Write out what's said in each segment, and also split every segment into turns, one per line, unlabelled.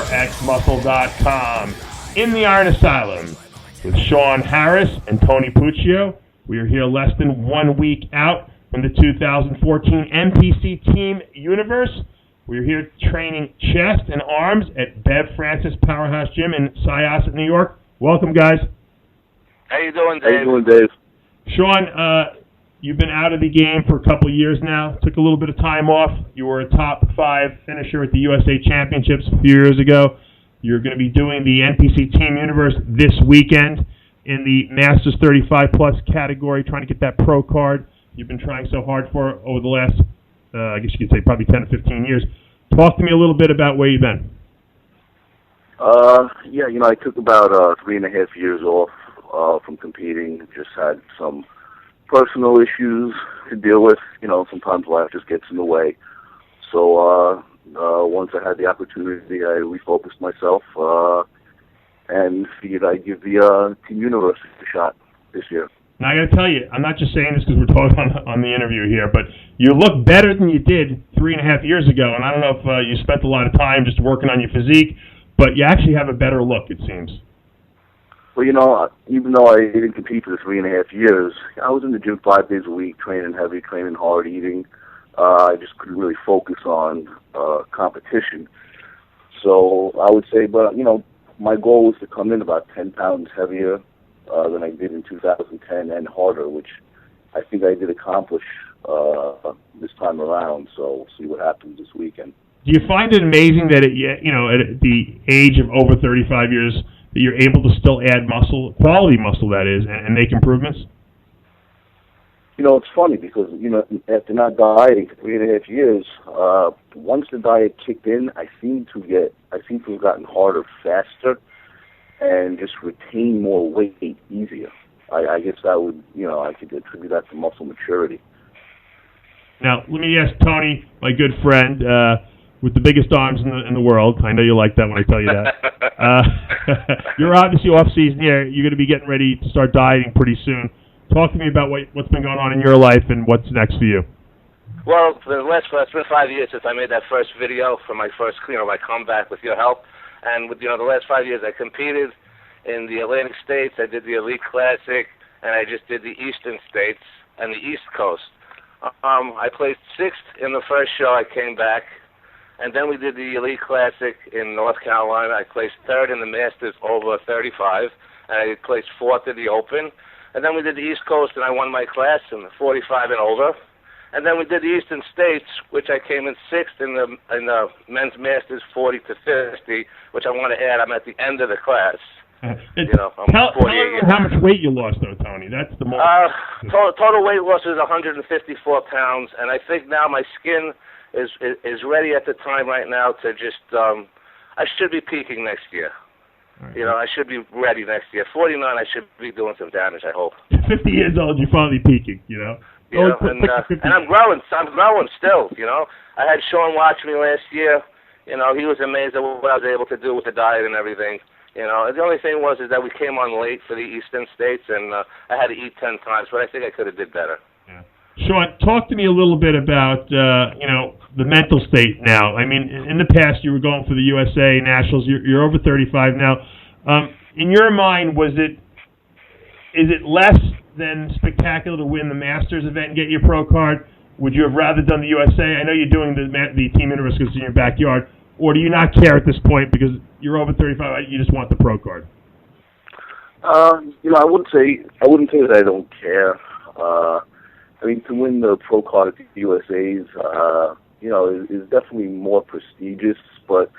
rxmuscle.com. In the Iron Asylum with Sean Harris and Tony Puccio. We are here less than 1 week out from the 2014 NPC Team Universe. We're here training chest and arms at Bev Francis Powerhouse Gym in Syosset, New York. Welcome, guys.
How you doing, Dave?
How you doing, Dave?
Sean, you've been out of the game for a couple years now. Took a little bit of time off. You were a top 5 finisher at the USA Championships a few years ago. You're going to be doing the NPC Team Universe this weekend in the Masters 35-plus category, trying to get that pro card you've been trying so hard for over the last, I guess you could say, probably 10 to 15 years. Talk to me a little bit about where you've been.
I took about 3.5 years off from competing. Just had some personal issues to deal with. Sometimes life just gets in the way. So once I had the opportunity, I refocused myself and figured I'd give the Team Universe a shot this year.
Now, I got to tell you, I'm not just saying this because we're talking on the interview here, but you look better than you did 3.5 years ago, and I don't know if you spent a lot of time just working on your physique, but you actually have a better look, it seems.
Well, even though I didn't compete for the 3.5 years, I was in the gym 5 days a week, training heavy, training hard, eating. I just couldn't really focus on competition. So I would say, my goal was to come in about 10 pounds heavier than I did in 2010 and harder, which I think I did accomplish this time around. So we'll see what happens this weekend.
Do you find it amazing that at the age of over 35 years that you're able to still add muscle, quality muscle that is, and make improvements?
It's funny because, after not dieting for 3.5 years, once the diet kicked in, I seem to have gotten harder faster and just retain more weight easier. I guess that would, I could attribute that to muscle maturity.
Now, let me ask Tony, my good friend, with the biggest arms in the world. I know you like that when I tell you that. You're obviously off-season here. You're going to be getting ready to start dieting pretty soon. Talk to me about what's been going on in your life and what's next for you.
Well, it's been 5 years since I made that first video for my first, my comeback with your help. And with the last 5 years, I competed in the Atlantic States. I did the Elite Classic, and I just did the Eastern States and the East Coast. I placed 6th in the first show. I came back, and then we did the Elite Classic in North Carolina. I placed 3rd in the Masters over 35, and I placed 4th in the Open. And then we did the East Coast, and I won my class in the 45 and over. And then we did the Eastern States, which I came in 6th in the men's Masters 40 to 50, which I want to add. I'm at the end of the class. I'm 48 years.
How much weight you lost, though, Tony? That's the most.
Total weight loss is 154 pounds, and I think now my skin is ready at the time right now to just. I should be peaking next year. Right. I should be ready next year. 49, I should be doing some damage, I hope.
50 years old, you're finally peaking,
and I'm growing. I'm growing still, I had Sean watch me last year. He was amazed at what I was able to do with the diet and everything. The only thing was that we came on late for the Eastern States, and I had to eat 10 times, but I think I could have did better.
Yeah. Sean, talk to me a little bit about, the mental state now. I mean, in the past, you were going for the USA Nationals. You're over 35 now. In your mind, is it less than spectacular to win the Masters event and get your pro card? Would you have rather done the USA? I know you're doing the Team Universe because it's in your backyard. Or do you not care at this point because you're over 35? You just want the pro card.
I wouldn't say that I don't care. To win the pro card at the USA's, is definitely more prestigious. But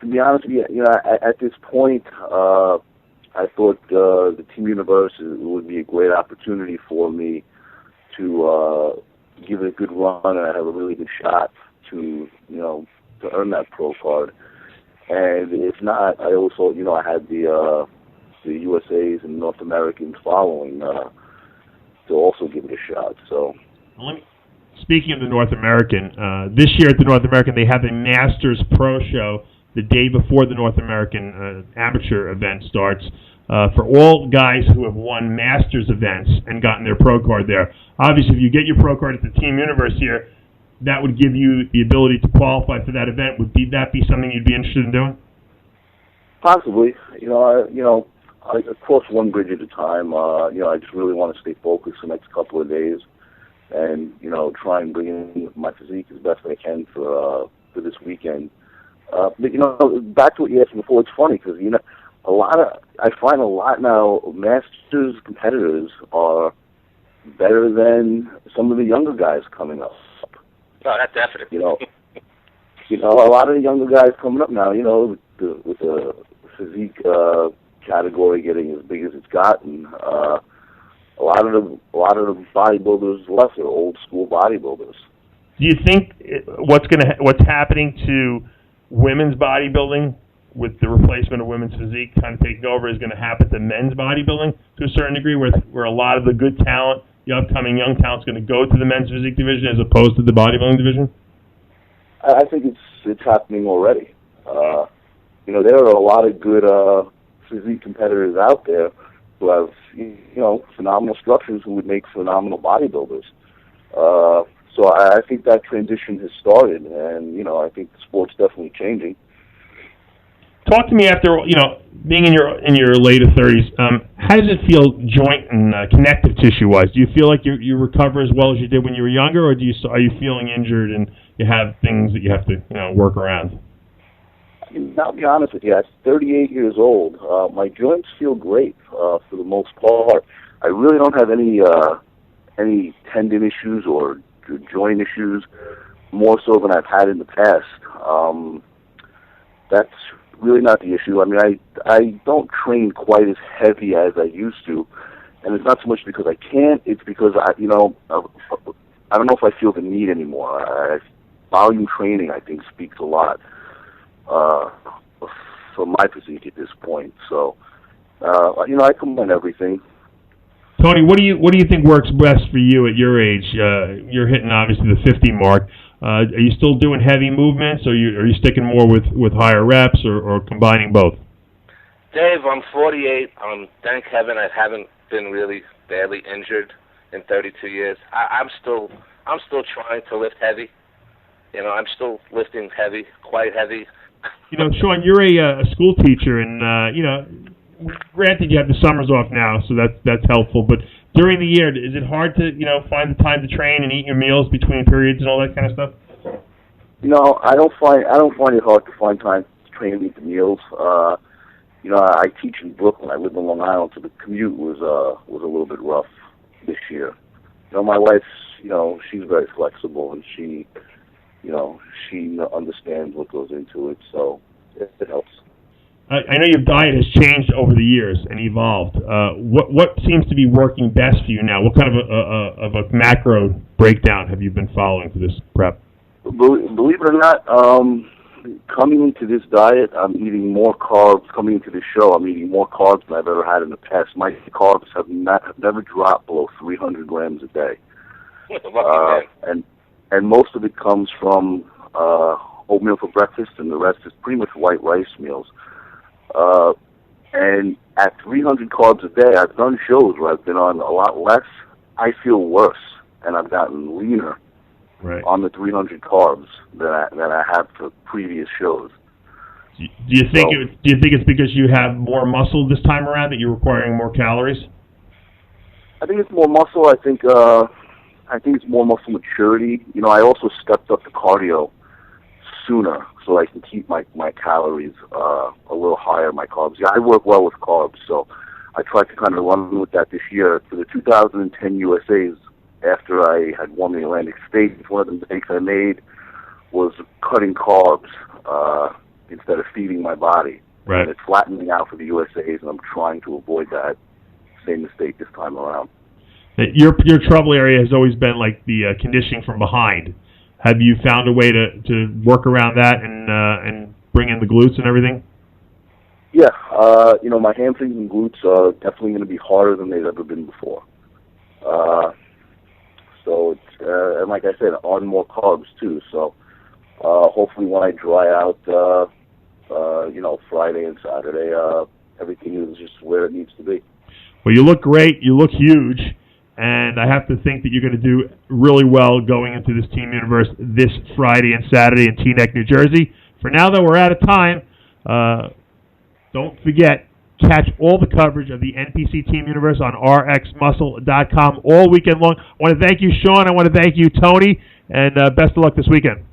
to be honest with you, at this point, I thought the Team Universe would be a great opportunity for me to give it a good run, and I have a really good shot to earn that pro card. And if not, I also, I had the USA's and North Americans following to also give it a shot. So,
speaking of the North American, this year at the North American, they have a Masters Pro Show the day before the North American amateur event starts. For all guys who have won Masters events and gotten their pro card there. Obviously, if you get your pro card at the Team Universe here, that would give you the ability to qualify for that event. Would that be something you'd be interested in doing?
Possibly. I cross one bridge at a time. I just really want to stay focused the next couple of days, and try and bring in my physique as best I can for this weekend. But back to what you asked before, it's funny because I find a lot now Masters competitors are better than some of the younger guys coming up.
No, that's definitely.
A lot of the younger guys coming up now, with the physique category getting as big as it's gotten, a lot of the bodybuilders left are old school bodybuilders.
Do you think what's happening to women's bodybuilding with the replacement of women's physique kind of taking over is going to happen to men's bodybuilding to a certain degree, where a lot of the good talent, the upcoming young talent, is going to go to the men's physique division as opposed to the bodybuilding division?
I think it's happening already. There are a lot of good physique competitors out there who have phenomenal structures who would make phenomenal bodybuilders. So I think that transition has started, and I think the sport's definitely changing.
Talk to me after being in your later 30s. How does it feel joint and connective tissue wise? Do you feel like you recover as well as you did when you were younger, or are you feeling injured and you have things that you have to work around?
I'll be honest with you. I'm 38 years old. My joints feel great for the most part. I really don't have any tendon issues or joint issues, more so than I've had in the past. That's really not the issue. I mean, I don't train quite as heavy as I used to, and it's not so much because I can't. It's because I don't know if I feel the need anymore. Volume training, I think, speaks a lot for my physique at this point. So, I combine everything.
Tony, what do you think works best for you at your age? You're hitting obviously the 50 mark. Are you still doing heavy movements, or are you sticking more with higher reps, or combining both?
Dave, I'm 48. Thank heaven I haven't been really badly injured in 32 years. I'm still trying to lift heavy. I'm still lifting heavy, quite heavy.
Sean, you're a school teacher, and granted you have the summers off now, so that's helpful. But during the year, is it hard to find the time to train and eat your meals between periods and all that kind of stuff?
I don't find it hard to find time to train and eat the meals. I teach in Brooklyn. I live in Long Island, so the commute was a little bit rough this year. My wife, she's very flexible, and she understands what goes into it, so it helps.
I know your diet has changed over the years and evolved. What seems to be working best for you now? What kind of a macro breakdown have you been following for this prep?
Believe it or not, coming into this diet, I'm eating more carbs. Coming into this show, I'm eating more carbs than I've ever had in the past. My carbs have never dropped below 300 grams a day. And most of it comes from oatmeal for breakfast, and the rest is pretty much white rice meals. And at 300 carbs a day, I've done shows where I've been on a lot less. I feel worse, and I've gotten leaner on the 300 carbs than I have for previous shows.
Do you think it's because you have more muscle this time around that you're requiring more calories?
I think it's more muscle. I think it's more muscle maturity. I also stepped up the cardio sooner, so I can keep my calories a little higher, my carbs. Yeah, I work well with carbs, so I tried to kind of run with that this year. For the 2010 USAs, after I had won the Atlantic States, one of the mistakes I made was cutting carbs instead of feeding my body.
Right.
And it flattened me out for the USAs, and I'm trying to avoid that same mistake this time around.
Your trouble area has always been like the conditioning from behind. Have you found a way to work around that and bring in the glutes and everything?
Yeah, my hamstrings and glutes are definitely going to be harder than they've ever been before. So it's and like I said, on more carbs too. So hopefully when I dry out, Friday and Saturday, everything is just where it needs to be.
Well, you look great. You look huge. And I have to think that you're going to do really well going into this Team Universe this Friday and Saturday in Teaneck, New Jersey. For now, though, we're out of time. Don't forget, catch all the coverage of the NPC Team Universe on rxmuscle.com all weekend long. I want to thank you, Sean. I want to thank you, Tony, and best of luck this weekend.